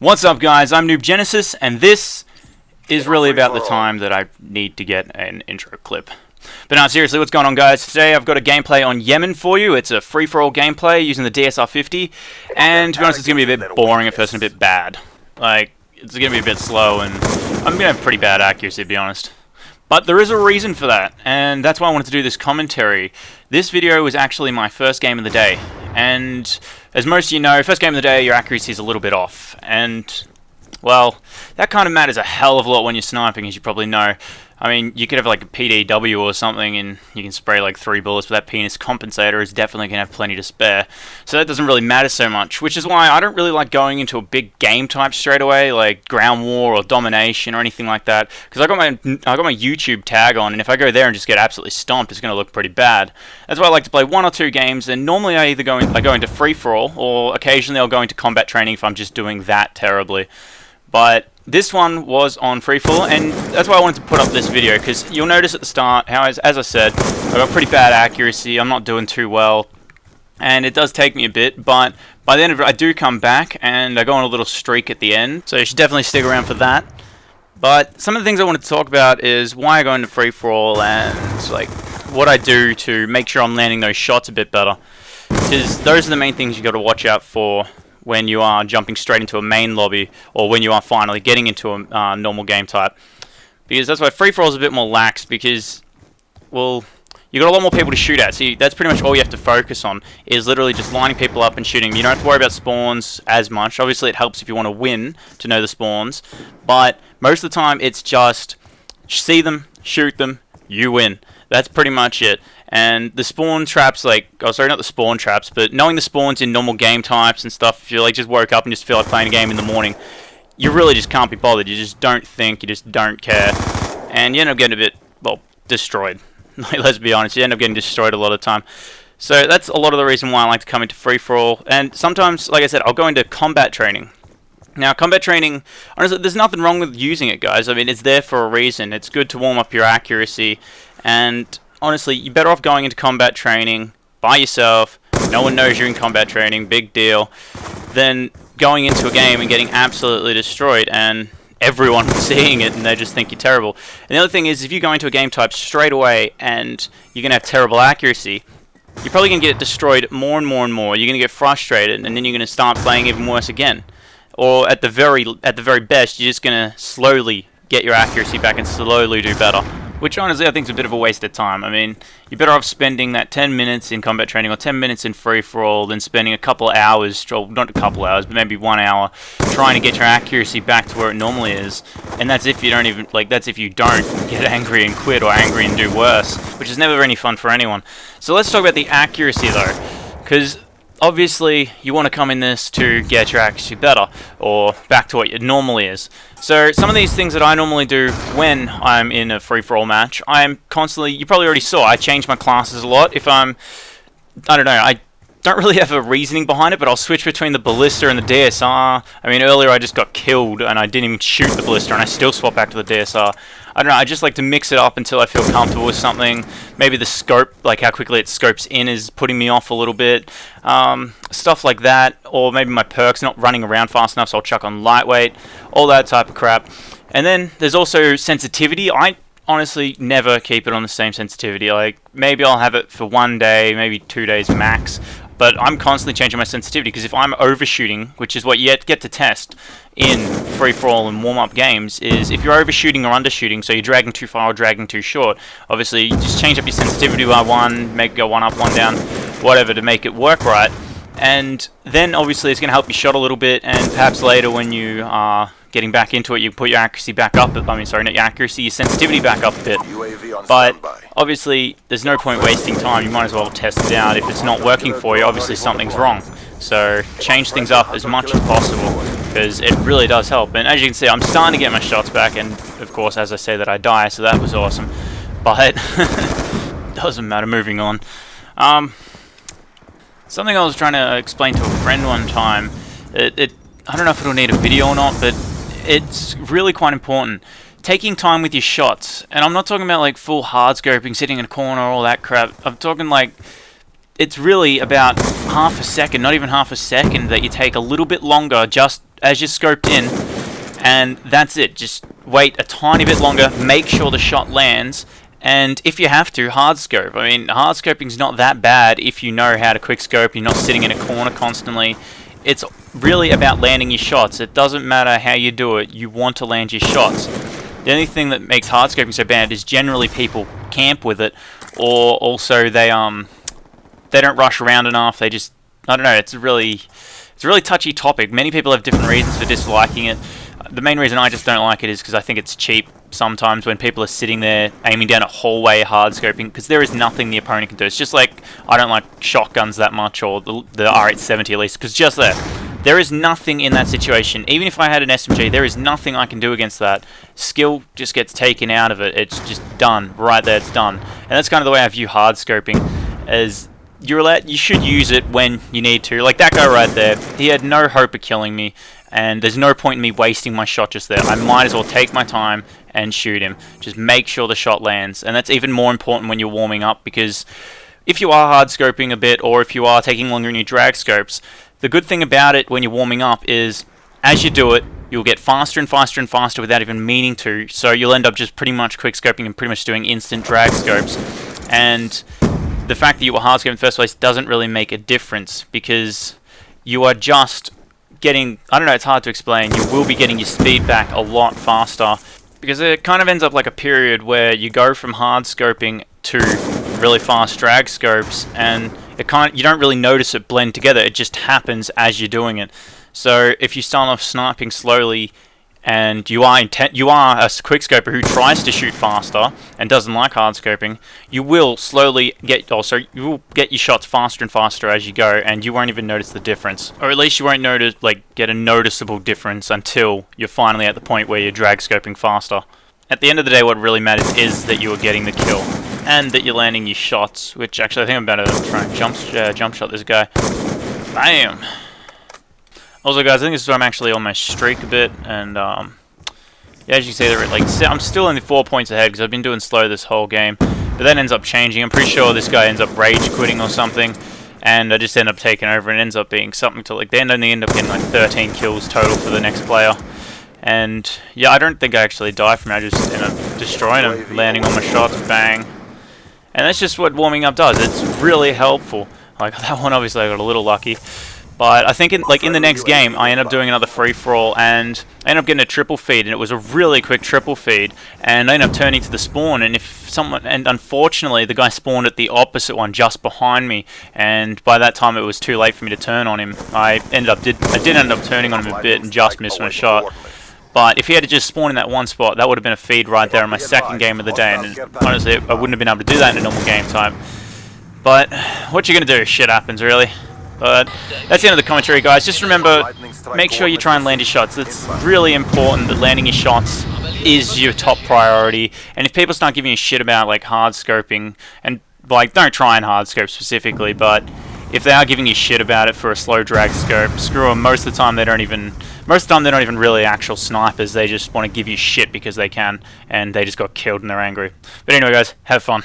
What's up, guys? I'm NOOB-Genesis, and this is really about the time that I need to get an intro clip. But no, seriously, what's going on, guys? Today I've got a gameplay on Yemen for you. It's a free-for-all gameplay using the DSR-50, and to be honest, it's going to be a bit boring at first and a bit bad. Like, it's going to be a bit slow, and I'm going to have pretty bad accuracy, to be honest. But there is a reason for that, and that's why I wanted to do this commentary. This video was actually my first game of the day, and as most of you know, first game of the day, your accuracy is a little bit off, and, well, that kind of matters a hell of a lot when you're sniping, as you probably know. I mean, you could have like a PDW or something, and you can spray like 3 bullets, but that penis compensator is definitely going to have plenty to spare. So that doesn't really matter so much, which is why I don't really like going into a big game type straight away, like ground war or domination or anything like that, because I got my YouTube tag on, and if I go there and just get absolutely stomped, it's going to look pretty bad. That's why I like to play 1 or 2 games, and normally I either go into free for all, or occasionally I'll go into combat training if I'm just doing that terribly. But this one was on freefall, and that's why I wanted to put up this video, because you'll notice at the start how, as I said, I've got pretty bad accuracy, I'm not doing too well, and it does take me a bit, but by the end of it I do come back, and I go on a little streak at the end, so you should definitely stick around for that. But some of the things I wanted to talk about is why I go into free-for-all, and like what I do to make sure I'm landing those shots a bit better, because those are the main things you got to watch out for when you are jumping straight into a main lobby, or when you are finally getting into a normal game type. Because that's why free-for-all is a bit more lax, because, well, you got a lot more people to shoot at, so that's pretty much all you have to focus on, is literally just lining people up and shooting. You don't have to worry about spawns as much. Obviously it helps if you want to win to know the spawns, but most of the time it's just see them, shoot them, you win. That's pretty much it. And the spawn traps, like, oh sorry, not the spawn traps, but knowing the spawns in normal game types and stuff, if you like just woke up and just feel like playing a game in the morning, you really just can't be bothered. You just don't think, you just don't care, and you end up getting a bit, well, destroyed. Like, let's be honest, you end up getting destroyed a lot of the time. So that's a lot of the reason why I like to come into free-for-all, and sometimes, like I said, I'll go into combat training. Now, combat training, honestly, there's nothing wrong with using it, guys. I mean, it's there for a reason. It's good to warm up your accuracy, and honestly, you're better off going into combat training by yourself, no one knows you're in combat training, big deal, than going into a game and getting absolutely destroyed and everyone seeing it and they just think you're terrible. And the other thing is, if you go into a game type straight away and you're going to have terrible accuracy, you're probably going to get destroyed more and more and more. You're going to get frustrated, and then you're going to start playing even worse again. Or at the very best, you're just going to slowly get your accuracy back and slowly do better. Which honestly I think is a bit of a waste of time. I mean, you're better off spending that 10 minutes in combat training or 10 minutes in free-for-all than spending a couple of hours, or not a couple hours, but maybe 1 hour, trying to get your accuracy back to where it normally is. And that's if you don't even, like, that's if you don't get angry and quit, or angry and do worse, which is never any fun for anyone. So let's talk about the accuracy though, because obviously you want to come in this to get your accuracy better, or back to what it normally is. So some of these things that I normally do when I'm in a free-for-all match, I'm constantly, you probably already saw, I change my classes a lot. If I don't know, I don't really have a reasoning behind it, but I'll switch between the ballista and the DSR. I mean, earlier I just got killed and I didn't even shoot the ballista, and I still swap back to the DSR. I don't know, I just like to mix it up until I feel comfortable with something. Maybe the scope, like how quickly it scopes in, is putting me off a little bit. Stuff like that, or maybe my perk's not running around fast enough, so I'll chuck on lightweight, all that type of crap. And then there's also sensitivity. I honestly never keep it on the same sensitivity. Like, maybe I'll have it for 1 day, maybe 2 days max, but I'm constantly changing my sensitivity, because if I'm overshooting, which is what you get to test in free-for-all and warm-up games, is if you're overshooting or undershooting, so you're dragging too far or dragging too short, obviously you just change up your sensitivity by 1, make it go 1 up, 1 down, whatever, to make it work right. And then obviously it's going to help you shot a little bit, and perhaps later when you are getting back into it, you put your accuracy back up, I mean, sorry, not your accuracy, your sensitivity back up a bit. But obviously there's no point wasting time. You might as well test it out. If it's not working for you, obviously something's wrong. So change things up as much as possible, because it really does help. And as you can see, I'm starting to get my shots back, and of course, as I say that, I die, so that was awesome. But doesn't matter, moving on. Something I was trying to explain to a friend one time, I don't know if it'll need a video or not, but it's really quite important. Taking time with your shots, and I'm not talking about like full hard scoping, sitting in a corner, all that crap. I'm talking like, it's really about half a second, not even half a second, that you take a little bit longer just as you're scoped in, and that's it. Just wait a tiny bit longer, make sure the shot lands, and if you have to, hard scope. I mean, hard scoping's not that bad if you know how to quick scope, you're not sitting in a corner constantly. It's really about landing your shots. It doesn't matter how you do it, you want to land your shots. The only thing that makes hard scoping so bad is generally people camp with it, or also they don't rush around enough. They just, I don't know, it's a really touchy topic. Many people have different reasons for disliking it. The main reason I just don't like it is because I think it's cheap sometimes when people are sitting there aiming down a hallway hard scoping, because there is nothing the opponent can do. It's just like, I don't like shotguns that much, or the R870 at least, because just there is nothing in that situation. Even if I had an SMG, there is nothing I can do against that. Skill just gets taken out of it. It's just done. Right there, it's done. And that's kind of the way I view hard scoping, as you should use it when you need to. Like that guy right there, he had no hope of killing me, and there's no point in me wasting my shot just there. I might as well take my time and shoot him. Just make sure the shot lands, and that's even more important when you're warming up, because if you are hard scoping a bit, or if you are taking longer in your drag scopes, the good thing about it when you're warming up is, as you do it, you'll get faster and faster and faster without even meaning to, so you'll end up just pretty much quick scoping and pretty much doing instant drag scopes. And the fact that you were hard scoping in the first place doesn't really make a difference, because you are just getting, I don't know, it's hard to explain, you will be getting your speed back a lot faster, because it kind of ends up like a period where you go from hard scoping to really fast drag scopes, and you don't really notice it blend together. It just happens as you're doing it. So if you start off sniping slowly, and you are a quick scoper who tries to shoot faster and doesn't like hard scoping, you will slowly get your shots faster and faster as you go, and you won't even notice the difference, or at least you won't get a noticeable difference until you're finally at the point where you're drag scoping faster. At the end of the day, what really matters is that you are getting the kill and that you're landing your shots, which actually I think I'm about to try and jump shot this guy. Bam! Also, guys, I think this is where I'm actually on my streak a bit, and yeah, as you can see, I'm still only 4 points ahead because I've been doing slow this whole game, but that ends up changing. I'm pretty sure this guy ends up rage quitting or something, and I just end up taking over, and it ends up being something to they only end up getting like 13 kills total for the next player. And yeah, I don't think I actually die from it. I just end up destroying him, landing on my shots, bang. And that's just what warming up does. It's really helpful. Like that one, obviously I got a little lucky. But I think in the next game, I end up doing another free-for-all, and I end up getting a triple feed, and it was a really quick triple feed, and I end up turning to the spawn, and unfortunately, the guy spawned at the opposite one, just behind me, and by that time, it was too late for me to turn on him. I did end up turning on him a bit and just missed my shot. But if he had to just spawn in that one spot, that would have been a feed right there in my second game of the day, and honestly, I wouldn't have been able to do that in a normal game time. But what you gonna do? Shit happens, really. But that's the end of the commentary, guys. Just remember, make sure you try and land your shots. It's really important that landing your shots is your top priority. And if people start giving you shit about like hard scoping, and like don't try and hard scope specifically, but if they are giving you shit about it for a slow drag scope, screw them. Most of the time they're not even really actual snipers. They just want to give you shit because they can, and they just got killed and they're angry. But anyway, guys, have fun.